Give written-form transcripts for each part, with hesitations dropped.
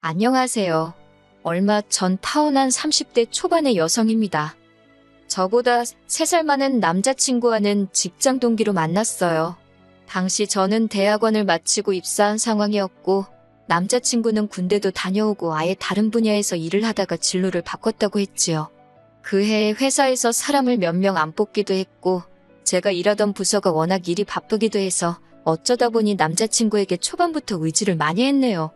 안녕하세요. 얼마 전 타고난 30대 초반의 여성입니다. 저보다 3살 많은 남자친구와는 직장 동기로 만났어요. 당시 저는 대학원을 마치고 입사한 상황이었고 남자친구는 군대도 다녀오고 아예 다른 분야에서 일을 하다가 진로를 바꿨다고 했지요. 그 해에 회사에서 사람을 몇 명 안 뽑기도 했고 제가 일하던 부서가 워낙 일이 바쁘기도 해서 어쩌다 보니 남자친구에게 초반부터 의지를 많이 했네요.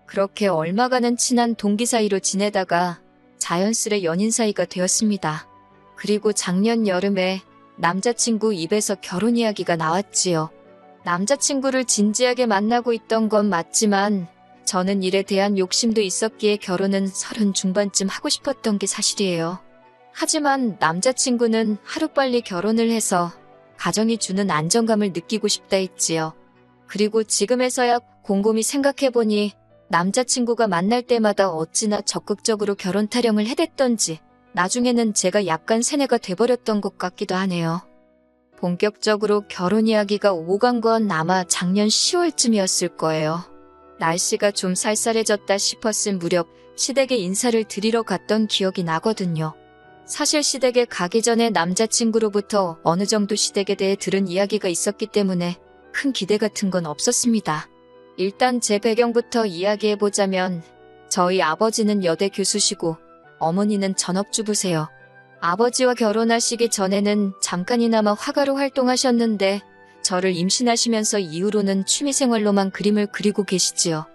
그렇게 얼마간은 친한 동기 사이로 지내다가 자연스레 연인 사이가 되었습니다. 그리고 작년 여름에 남자친구 입에서 결혼 이야기가 나왔지요. 남자친구를 진지하게 만나고 있던 건 맞지만 저는 일에 대한 욕심도 있었기에 결혼은 30 중반쯤 하고 싶었던 게 사실이에요. 하지만 남자친구는 하루빨리 결혼을 해서 가정이 주는 안정감을 느끼고 싶다 했지요. 그리고 지금에서야 곰곰이 생각해보니 남자친구가 만날 때마다 어찌나 적극적으로 결혼 타령을 해댔던지 나중에는 제가 약간 세뇌가 돼버렸던 것 같기도 하네요. 본격적으로 결혼 이야기가 오간 건 아마 작년 10월쯤이었을 거예요. 날씨가 좀 쌀쌀해졌다 싶었을 무렵 시댁에 인사를 드리러 갔던 기억이 나거든요. 사실 시댁에 가기 전에 남자친구로부터 어느 정도 시댁에 대해 들은 이야기가 있었기 때문에 큰 기대 같은 건 없었습니다. 일단 제 배경부터 이야기해보자면 저희 아버지는 여대 교수시고 어머니는 전업주부세요. 아버지와 결혼하시기 전에는 잠깐이나마 화가로 활동하셨는데 저를 임신하시면서 이후로는 취미생활로만 그림을 그리고 계시지요.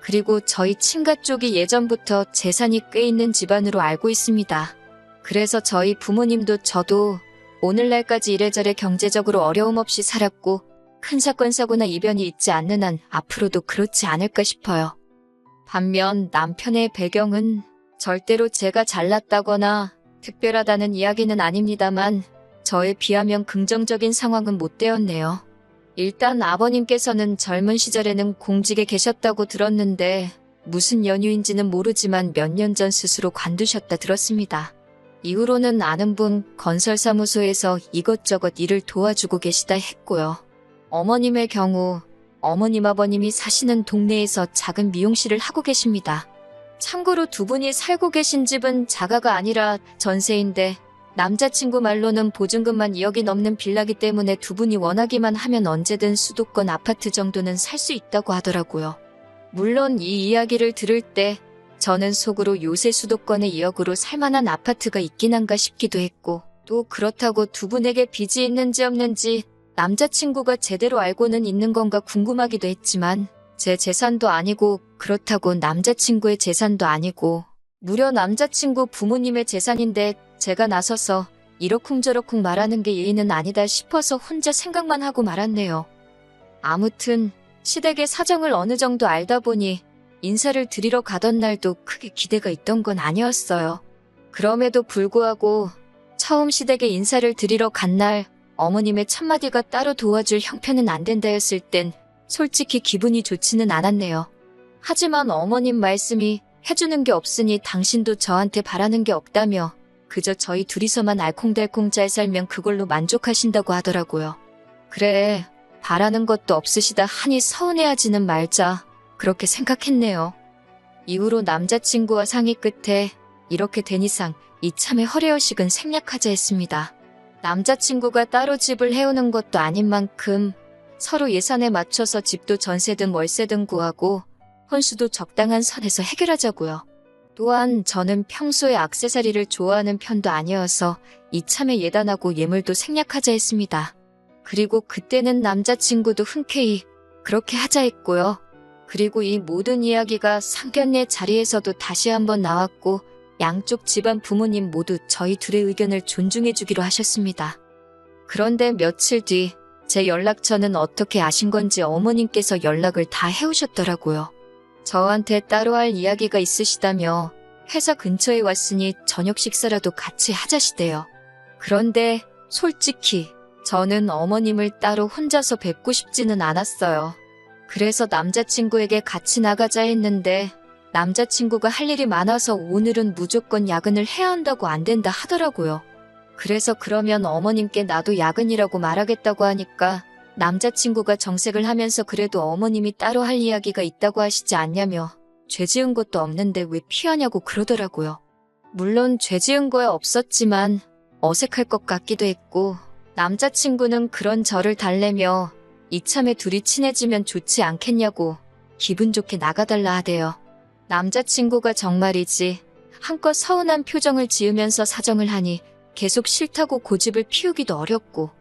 그리고 저희 친가 쪽이 예전부터 재산이 꽤 있는 집안으로 알고 있습니다. 그래서 저희 부모님도 저도 오늘날까지 이래저래 경제적으로 어려움 없이 살았고 큰 사건 사고나 이변이 있지 않는 한 앞으로도 그렇지 않을까 싶어요. 반면 남편의 배경은 절대로 제가 잘났다거나 특별하다는 이야기는 아닙니다만 저에 비하면 긍정적인 상황은 못 되었네요. 일단 아버님께서는 젊은 시절에는 공직에 계셨다고 들었는데 무슨 연유인지는 모르지만 몇 년 전 스스로 관두셨다 들었습니다. 이후로는 아는 분 건설사무소에서 이것저것 일을 도와주고 계시다 했고요. 어머님의 경우 어머님 아버님이 사시는 동네에서 작은 미용실을 하고 계십니다. 참고로 두 분이 살고 계신 집은 자가가 아니라 전세인데 남자친구 말로는 보증금만 2억이 넘는 빌라기 때문에 두 분이 원하기만 하면 언제든 수도권 아파트 정도는 살 수 있다고 하더라고요. 물론 이 이야기를 들을 때 저는 속으로 요새 수도권에 2억으로 살만한 아파트가 있긴 한가 싶기도 했고 또 그렇다고 두 분에게 빚이 있는지 없는지 남자친구가 제대로 알고는 있는 건가 궁금하기도 했지만 제 재산도 아니고 그렇다고 남자친구의 재산도 아니고 무려 남자친구 부모님의 재산인데 제가 나서서 이러쿵저러쿵 말하는 게 예의는 아니다 싶어서 혼자 생각만 하고 말았네요. 아무튼 시댁의 사정을 어느 정도 알다 보니 인사를 드리러 가던 날도 크게 기대가 있던 건 아니었어요. 그럼에도 불구하고 처음 시댁에 인사를 드리러 간 날 어머님의 첫마디가 따로 도와줄 형편은 안 된다였을 땐 솔직히 기분이 좋지는 않았네요. 하지만 어머님 말씀이 해주는 게 없으니 당신도 저한테 바라는 게 없다며 그저 저희 둘이서만 알콩달콩 잘 살면 그걸로 만족하신다고 하더라고요. 그래, 바라는 것도 없으시다 하니 서운해하지는 말자 그렇게 생각했네요. 이후로 남자친구와 상의 끝에 이렇게 된 이상 이참에 허례허식은 생략하자 했습니다. 남자친구가 따로 집을 해오는 것도 아닌 만큼 서로 예산에 맞춰서 집도 전세든 월세든 구하고 혼수도 적당한 선에서 해결하자고요. 또한 저는 평소에 액세서리를 좋아하는 편도 아니어서 이참에 예단하고 예물도 생략하자 했습니다. 그리고 그때는 남자친구도 흔쾌히 그렇게 하자 했고요. 그리고 이 모든 이야기가 상견례 자리에서도 다시 한번 나왔고 양쪽 집안 부모님 모두 저희 둘의 의견을 존중해주기로 하셨습니다. 그런데 며칠 뒤 제 연락처는 어떻게 아신 건지 어머님께서 연락을 다 해오셨더라고요. 저한테 따로 할 이야기가 있으시다며 회사 근처에 왔으니 저녁 식사라도 같이 하자시대요. 그런데 솔직히 저는 어머님을 따로 혼자서 뵙고 싶지는 않았어요. 그래서 남자친구에게 같이 나가자 했는데 남자친구가 할 일이 많아서 오늘은 무조건 야근을 해야 한다고 안 된다 하더라고요. 그래서 그러면 어머님께 나도 야근이라고 말하겠다고 하니까 남자친구가 정색을 하면서 그래도 어머님이 따로 할 이야기가 있다고 하시지 않냐며 죄 지은 것도 없는데 왜 피하냐고 그러더라고요. 물론 죄 지은 거야 없었지만 어색할 것 같기도 했고 남자친구는 그런 저를 달래며 이참에 둘이 친해지면 좋지 않겠냐고 기분 좋게 나가달라 하대요. 남자친구가 정말이지 한껏 서운한 표정을 지으면서 사정을 하니 계속 싫다고 고집을 피우기도 어렵고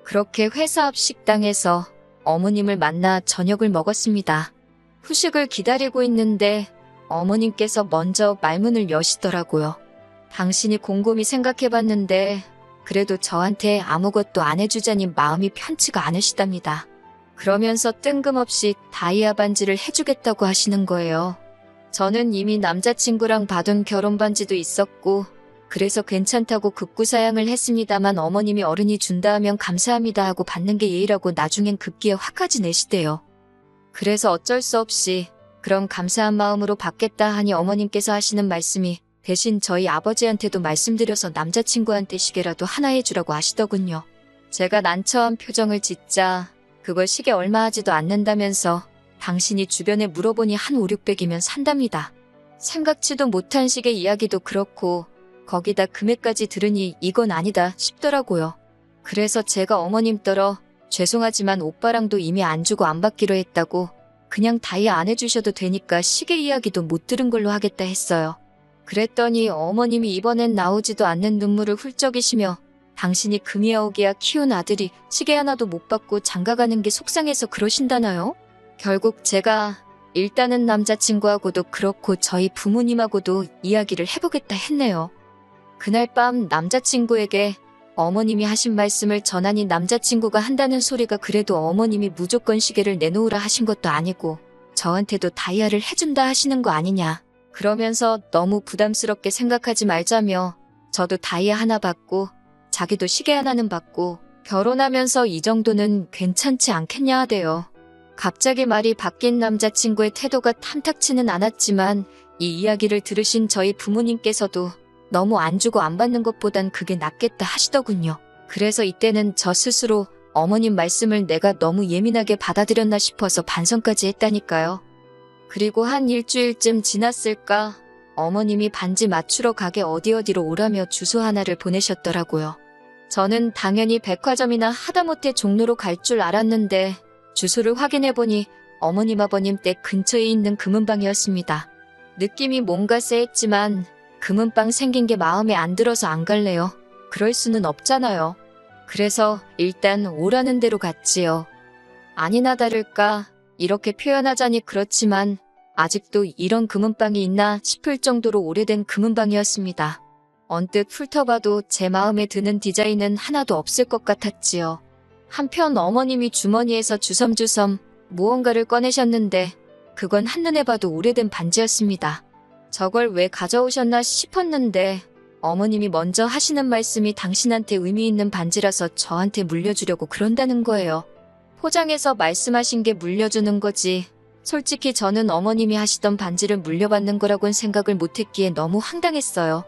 그렇게 회사 앞 식당에서 어머님을 만나 저녁을 먹었습니다. 후식을 기다리고 있는데 어머님께서 먼저 말문을 여시더라고요. 당신이 곰곰이 생각해봤는데 그래도 저한테 아무것도 안 해주자니 마음이 편치가 않으시답니다. 그러면서 뜬금없이 다이아 반지를 해주겠다고 하시는 거예요. 저는 이미 남자친구랑 받은 결혼 반지도 있었고 그래서 괜찮다고 급구사양을 했습니다만 어머님이 어른이 준다 하면 감사합니다 하고 받는 게 예의라고 나중엔 급기에 화까지 내시대요. 그래서 어쩔 수 없이 그럼 감사한 마음으로 받겠다 하니 어머님께서 하시는 말씀이 대신 저희 아버지한테도 말씀드려서 남자친구한테 시계라도 하나 해주라고 하시더군요. 제가 난처한 표정을 짓자 그걸 시계 얼마 하지도 않는다면서 당신이 주변에 물어보니 한 5, 600이면 산답니다. 생각지도 못한 시계 이야기도 그렇고 거기다 금액까지 들으니 이건 아니다 싶더라고요. 그래서 제가 어머님 떨어 죄송하지만 오빠랑도 이미 안 주고 안 받기로 했다고 그냥 다이아 안 해주셔도 되니까 시계 이야기도 못 들은 걸로 하겠다 했어요. 그랬더니 어머님이 이번엔 나오지도 않는 눈물을 훌쩍이시며 당신이 금이아오기야 키운 아들이 시계 하나도 못 받고 장가가는 게 속상해서 그러신다나요? 결국 제가 일단은 남자친구하고도 그렇고 저희 부모님하고도 이야기를 해보겠다 했네요. 그날 밤 남자친구에게 어머님이 하신 말씀을 전하니 남자친구가 한다는 소리가 그래도 어머님이 무조건 시계를 내놓으라 하신 것도 아니고 저한테도 다이아를 해준다 하시는 거 아니냐. 그러면서 너무 부담스럽게 생각하지 말자며 저도 다이아 하나 받고 자기도 시계 하나는 받고 결혼하면서 이 정도는 괜찮지 않겠냐 하대요. 갑자기 말이 바뀐 남자친구의 태도가 탐탁치는 않았지만 이 이야기를 들으신 저희 부모님께서도 너무 안 주고 안 받는 것보단 그게 낫겠다 하시더군요. 그래서 이때는 저 스스로 어머님 말씀을 내가 너무 예민하게 받아들였나 싶어서 반성까지 했다니까요. 그리고 한 일주일쯤 지났을까 어머님이 반지 맞추러 가게 어디로 오라며 주소 하나를 보내셨더라고요. 저는 당연히 백화점이나 하다못해 종로로 갈 줄 알았는데 주소를 확인해보니 어머님 아버님 댁 근처에 있는 금은방이었습니다. 느낌이 뭔가 쎄했지만 금은방 생긴 게 마음에 안 들어서 안 갈래요. 그럴 수는 없잖아요. 그래서 일단 오라는 대로 갔지요. 아니나 다를까 이렇게 표현하자니 그렇지만 아직도 이런 금은방이 있나 싶을 정도로 오래된 금은방이었습니다. 언뜻 훑어봐도 제 마음에 드는 디자인은 하나도 없을 것 같았지요. 한편 어머님이 주머니에서 주섬주섬 무언가를 꺼내셨는데 그건 한눈에 봐도 오래된 반지였습니다. 저걸 왜 가져오셨나 싶었는데 어머님이 먼저 하시는 말씀이 당신한테 의미 있는 반지라서 저한테 물려주려고 그런다는 거예요. 포장해서 말씀하신 게 물려주는 거지. 솔직히 저는 어머님이 하시던 반지를 물려받는 거라고는 생각을 못했기에 너무 황당했어요.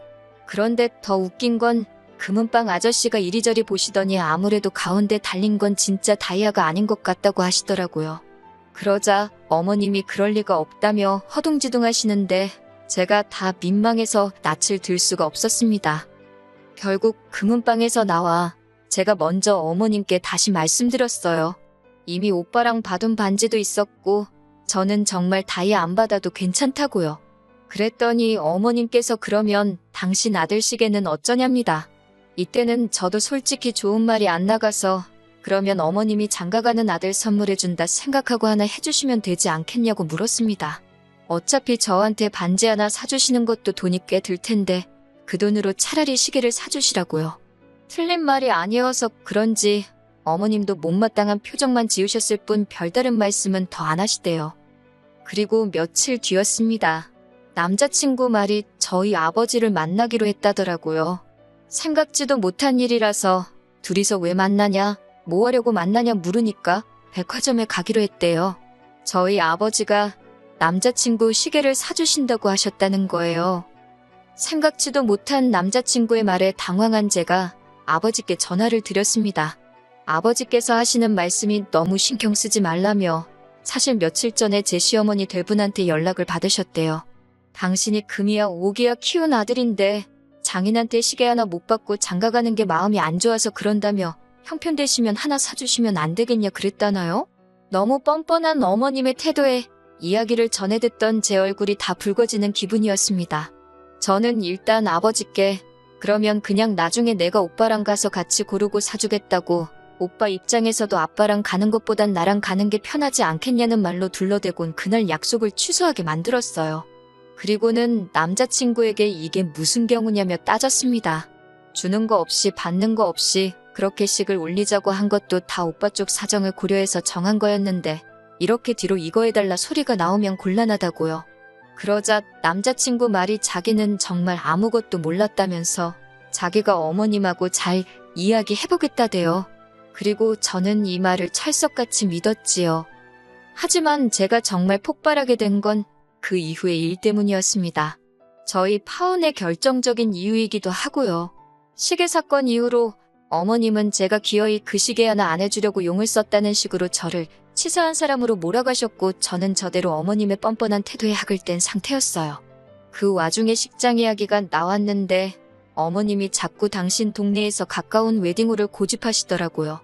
그런데 더 웃긴 건 금은방 아저씨가 이리저리 보시더니 아무래도 가운데 달린 건 진짜 다이아가 아닌 것 같다고 하시더라고요. 그러자 어머님이 그럴 리가 없다며 허둥지둥하시는데 제가 다 민망해서 낯을 들 수가 없었습니다. 결국 금은방에서 나와 제가 먼저 어머님께 다시 말씀드렸어요. 이미 오빠랑 받은 반지도 있었고 저는 정말 다이아 안 받아도 괜찮다고요. 그랬더니 어머님께서 그러면 당신 아들 시계는 어쩌냐입니다. 이때는 저도 솔직히 좋은 말이 안 나가서 그러면 어머님이 장가가는 아들 선물해준다 생각하고 하나 해주시면 되지 않겠냐고 물었습니다. 어차피 저한테 반지 하나 사주시는 것도 돈이 꽤 들 텐데 그 돈으로 차라리 시계를 사주시라고요. 틀린 말이 아니어서 그런지 어머님도 못마땅한 표정만 지으셨을 뿐 별다른 말씀은 더 안 하시대요. 그리고 며칠 뒤였습니다. 남자친구 말이 저희 아버지를 만나기로 했다더라고요. 생각지도 못한 일이라서 둘이서 왜 만나냐, 뭐 하려고 만나냐 물으니까 백화점에 가기로 했대요. 저희 아버지가 남자친구 시계를 사주신다고 하셨다는 거예요. 생각지도 못한 남자친구의 말에 당황한 제가 아버지께 전화를 드렸습니다. 아버지께서 하시는 말씀이 너무 신경 쓰지 말라며 사실 며칠 전에 제 시어머니 될 분한테 연락을 받으셨대요. 당신이 금이야 오기야 키운 아들인데 장인한테 시계 하나 못 받고 장가가는 게 마음이 안 좋아서 그런다며 형편 되시면 하나 사주시면 안 되겠냐 그랬다나요? 너무 뻔뻔한 어머님의 태도에 이야기를 전해 듣던 제 얼굴이 다 붉어지는 기분이었습니다. 저는 일단 아버지께 그러면 그냥 나중에 내가 오빠랑 가서 같이 고르고 사주겠다고, 오빠 입장에서도 아빠랑 가는 것보단 나랑 가는 게 편하지 않겠냐는 말로 둘러대곤 그날 약속을 취소하게 만들었어요. 그리고는 남자친구에게 이게 무슨 경우냐며 따졌습니다. 주는 거 없이 받는 거 없이 그렇게 식을 올리자고 한 것도 다 오빠 쪽 사정을 고려해서 정한 거였는데 이렇게 뒤로 이거 해달라 소리가 나오면 곤란하다고요. 그러자 남자친구 말이 자기는 정말 아무것도 몰랐다면서 자기가 어머님하고 잘 이야기해보겠다대요. 그리고 저는 이 말을 찰석같이 믿었지요. 하지만 제가 정말 폭발하게 된 건 그 이후의 일 때문이었습니다. 저희 파혼의 결정적인 이유이기도 하고요. 시계 사건 이후로 어머님은 제가 기어이 그 시계 하나 안 해주려고 용을 썼다는 식으로 저를 치사한 사람으로 몰아가셨고 저는 저대로 어머님의 뻔뻔한 태도에 학을 뗀 상태였어요. 그 와중에 식장 이야기가 나왔는데 어머님이 자꾸 당신 동네에서 가까운 웨딩홀을 고집하시더라고요.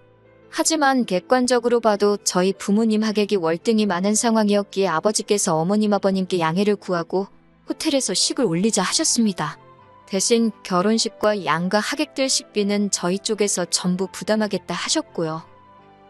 하지만 객관적으로 봐도 저희 부모님 하객이 월등히 많은 상황이었기에 아버지께서 어머님 아버님께 양해를 구하고 호텔에서 식을 올리자 하셨습니다. 대신 결혼식과 양가 하객들 식비는 저희 쪽에서 전부 부담하겠다 하셨고요.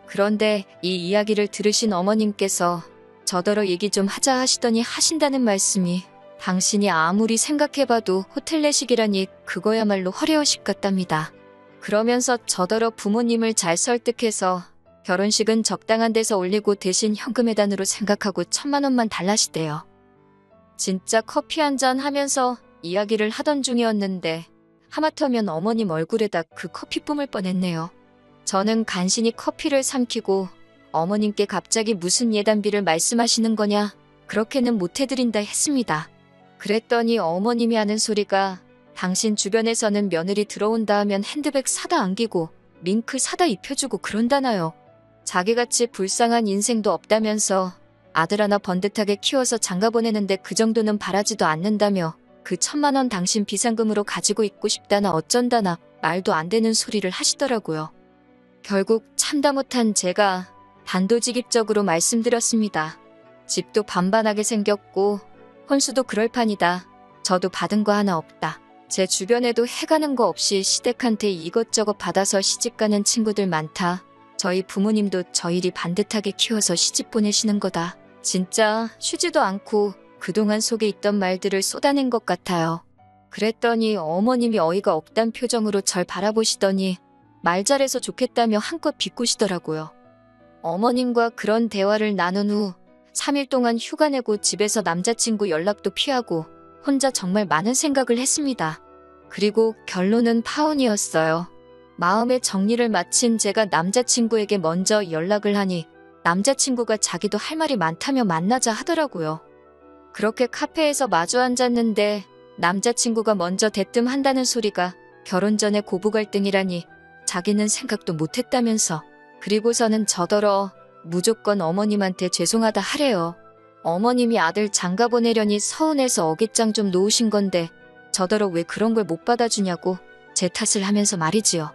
그런데 이 이야기를 들으신 어머님께서 저더러 얘기 좀 하자 하시더니 하신다는 말씀이 당신이 아무리 생각해봐도 호텔 내식이라니 그거야말로 허례허식 같답니다. 그러면서 저더러 부모님을 잘 설득해서 결혼식은 적당한 데서 올리고 대신 현금회단으로 생각하고 1,000만 원만 달라시대요. 진짜 커피 한잔 하면서 이야기를 하던 중이었는데 하마터면 어머님 얼굴에다 그 커피 뿜을 뻔했네요. 저는 간신히 커피를 삼키고 어머님께 갑자기 무슨 예단비를 말씀하시는 거냐, 그렇게는 못 해드린다 했습니다. 그랬더니 어머님이 하는 소리가 당신 주변에서는 며느리 들어온다 하면 핸드백 사다 안기고 링크 사다 입혀주고 그런다나요. 자기같이 불쌍한 인생도 없다면서 아들 하나 번듯하게 키워서 장가 보내는데 그 정도는 바라지도 않는다며 그 1,000만 원 당신 비상금으로 가지고 있고 싶다나 어쩐다나 말도 안 되는 소리를 하시더라고요. 결국 참다 못한 제가 단도직입적으로 말씀드렸습니다. 집도 반반하게 생겼고 혼수도 그럴 판이다. 저도 받은 거 하나 없다. 제 주변에도 해가는 거 없이 시댁한테 이것저것 받아서 시집가는 친구들 많다. 저희 부모님도 저희를 반듯하게 키워서 시집 보내시는 거다. 진짜 쉬지도 않고 그동안 속에 있던 말들을 쏟아낸 것 같아요. 그랬더니 어머님이 어이가 없단 표정으로 절 바라보시더니 말 잘해서 좋겠다며 한껏 비꼬시더라고요. 어머님과 그런 대화를 나눈 후 3일 동안 휴가 내고 집에서 남자친구 연락도 피하고 혼자 정말 많은 생각을 했습니다. 그리고 결론은 파혼이었어요. 마음의 정리를 마친 제가 남자친구에게 먼저 연락을 하니 남자친구가 자기도 할 말이 많다며 만나자 하더라고요. 그렇게 카페에서 마주 앉았는데 남자친구가 먼저 대뜸한다는 소리가 결혼 전에 고부 갈등이라니 자기는 생각도 못했다면서, 그리고서는 저더러 무조건 어머님한테 죄송하다 하래요. 어머님이 아들 장가 보내려니 서운해서 어깃장 좀 놓으신 건데 저더러 왜 그런 걸 못 받아주냐고 제 탓을 하면서 말이지요.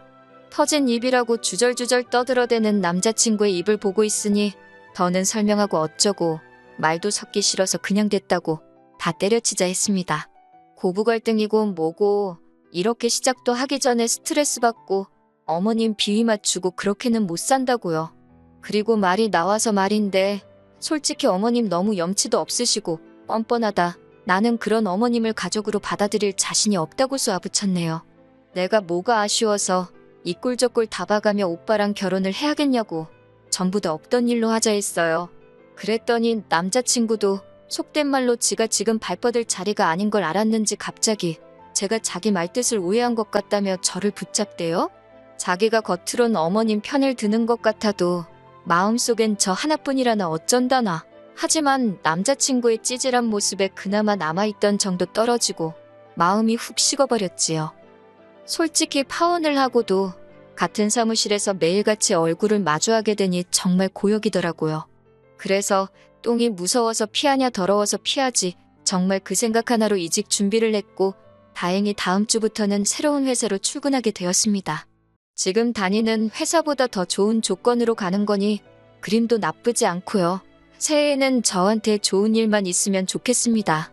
터진 입이라고 주절주절 떠들어대는 남자친구의 입을 보고 있으니 더는 설명하고 어쩌고 말도 섞기 싫어서 그냥 됐다고 다 때려치자 했습니다. 고부 갈등이고 뭐고 이렇게 시작도 하기 전에 스트레스 받고 어머님 비위 맞추고 그렇게는 못 산다고요. 그리고 말이 나와서 말인데 솔직히 어머님 너무 염치도 없으시고 뻔뻔하다. 나는 그런 어머님을 가족으로 받아들일 자신이 없다고 쏘아붙였네요. 내가 뭐가 아쉬워서 이 꼴 저 꼴 다 봐가며 오빠랑 결혼을 해야겠냐고 전부 다 없던 일로 하자 했어요. 그랬더니 남자친구도 속된 말로 지가 지금 발뻗을 자리가 아닌 걸 알았는지 갑자기 제가 자기 말뜻을 오해한 것 같다며 저를 붙잡대요. 자기가 겉으론 어머님 편을 드는 것 같아도 마음속엔 저 하나뿐이라나 어쩐다나. 하지만 남자친구의 찌질한 모습에 그나마 남아있던 정도 떨어지고 마음이 훅 식어버렸지요. 솔직히 파혼을 하고도 같은 사무실에서 매일같이 얼굴을 마주하게 되니 정말 고역이더라고요. 그래서 똥이 무서워서 피하냐 더러워서 피하지 정말 그 생각 하나로 이직 준비를 했고 다행히 다음 주부터는 새로운 회사로 출근하게 되었습니다. 지금 다니는 회사보다 더 좋은 조건으로 가는 거니 그림도 나쁘지 않고요. 새해에는 저한테 좋은 일만 있으면 좋겠습니다.